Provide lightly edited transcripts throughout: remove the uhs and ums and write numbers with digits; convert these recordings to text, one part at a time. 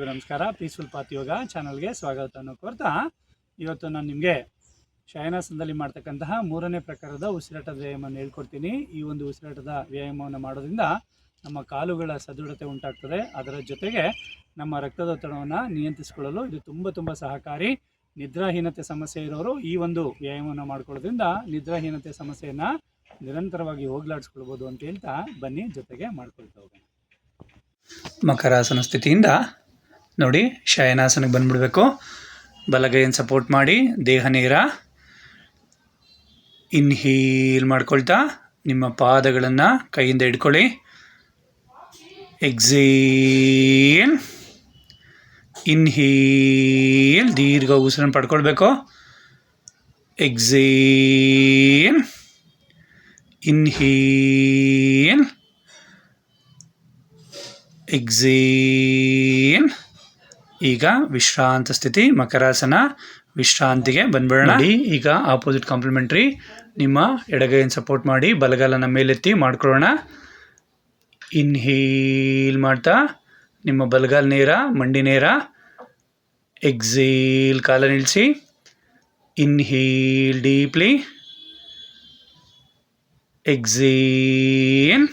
ನಮಸ್ಕಾರ. Peaceful path ಯೋಗ ಚಾನಲ್ಗೆ ಸ್ವಾಗತವನ್ನು ಕೋರ್ತಾ ಇವತ್ತು ನಾನು ನಿಮಗೆ ಶಯನಾಸನದಲ್ಲಿ ಮಾಡ್ತಕ್ಕಂತಹ 3ನೇ ಪ್ರಕಾರದ ಉಸಿರಾಟದ ವ್ಯಾಯಾಮವನ್ನು ಹೇಳ್ಕೊಡ್ತೀನಿ. ಈ ಒಂದು ಉಸಿರಾಟದ ವ್ಯಾಯಾಮವನ್ನು ಮಾಡೋದ್ರಿಂದ ನಮ್ಮ ಕಾಲುಗಳ ಸದೃಢತೆ ಉಂಟಾಗ್ತದೆ. ಅದರ ಜೊತೆಗೆ ನಮ್ಮ ರಕ್ತದೊತ್ತಡವನ್ನು ನಿಯಂತ್ರಿಸಿಕೊಳ್ಳಲು ಇದು ತುಂಬ ಸಹಕಾರಿ. ನಿದ್ರಾಹೀನತೆ ಸಮಸ್ಯೆ ಇರೋರು ಈ ಒಂದು ವ್ಯಾಯಾಮವನ್ನು ಮಾಡ್ಕೊಳ್ಳೋದ್ರಿಂದ ನಿದ್ರಾಹೀನತೆ ಸಮಸ್ಯೆಯನ್ನು ನಿರಂತರವಾಗಿ ಹೋಗ್ಲಾಡಿಸ್ಕೊಳ್ಬೋದು ಅಂತ ಹೇಳ್ತಾ ಬನ್ನಿ ಜೊತೆಗೆ ಮಾಡ್ಕೊಳ್ತಾ ಹೋಗೋಣ. ಮಕರಾಸನ ಸ್ಥಿತಿಯಿಂದ ನೋಡಿ ಶಯನಾಸನಕ್ಕೆ ಬಂದ್ಬಿಡಬೇಕು. ಬಲಗೈಯನ್ನು ಸಪೋರ್ಟ್ ಮಾಡಿ ದೇಹ ನೇರ. ಇನ್ಹೀಲ್ ಮಾಡ್ಕೊಳ್ತಾ ನಿಮ್ಮ ಪಾದಗಳನ್ನು ಕೈಯಿಂದ ಹಿಡ್ಕೊಳ್ಳಿ. ಎಕ್ಸೇಲ್. ಇನ್ಹೀಲ್ ದೀರ್ಘ ಉಸಿರನ್ನು ಪಡ್ಕೊಳ್ಬೇಕು. ಎಕ್ಸೇಲ್. ಇನ್ಹೀಲ್. ಎಕ್ಸೇಲ್. ಈಗ ವಿಶ್ರಾಂತ ಸ್ಥಿತಿ ಮಕರಾಸನ ವಿಶ್ರಾಂತಿಗೆ ಬಂದ್ಬಿಡೋಣ. ಈಗ ಆಪೋಸಿಟ್ ಕಾಂಪ್ಲಿಮೆಂಟ್ರಿ. ನಿಮ್ಮ ಎಡಗೈಯನ್ನು ಸಪೋರ್ಟ್ ಮಾಡಿ ಬಲಗಾಲನ ಮೇಲೆತ್ತಿ ಮಾಡ್ಕೊಳ್ಳೋಣ. ಇನ್ಹೇಲ್ ಮಾಡ್ತಾ ನಿಮ್ಮ ಬಲಗಾಲ ನೇರ, ಮಂಡಿ ನೇರ. ಎಕ್ಸೇಲ್ ಕಾಲ ನಿಲ್ಲಿಸಿ. Inhale deeply. ಎಕ್ಸೇಲ್.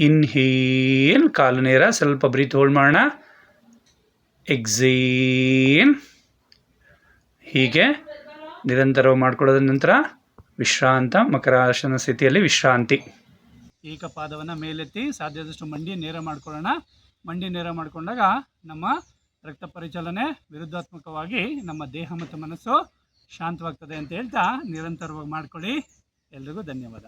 ಇನ್ಹೇಲ್ ಕಾಲು ನೇರ, ಸ್ವಲ್ಪ ಬ್ರೀತ್ ಹೋಲ್ಡ್ ಮಾಡೋಣ. ಎಕ್ಸೇಲ್. ಹೀಗೆ ನಿರಂತರವಾಗಿ ಮಾಡ್ಕೊಳ್ಳೋದ್ರ ನಂತರ ವಿಶ್ರಾಂತ ಮಕರಾಸನ ಸ್ಥಿತಿಯಲ್ಲಿ ವಿಶ್ರಾಂತಿ. ಏಕಪಾದವನ್ನು ಮೇಲೆತ್ತಿ ಸಾಧ್ಯದಷ್ಟು ಮಂಡಿ ನೇರ ಮಾಡ್ಕೊಳ್ಳೋಣ. ಮಂಡಿ ನೇರ ಮಾಡಿಕೊಂಡಾಗ ನಮ್ಮ ರಕ್ತ ಪರಿಚಲನೆ ವಿರುದ್ಧಾತ್ಮಕವಾಗಿ ನಮ್ಮ ದೇಹ ಮತ್ತು ಮನಸ್ಸು ಶಾಂತವಾಗ್ತದೆ ಅಂತ ಹೇಳ್ತಾ ನಿರಂತರವಾಗಿ ಮಾಡ್ಕೊಳ್ಳಿ. ಎಲ್ರಿಗೂ ಧನ್ಯವಾದ.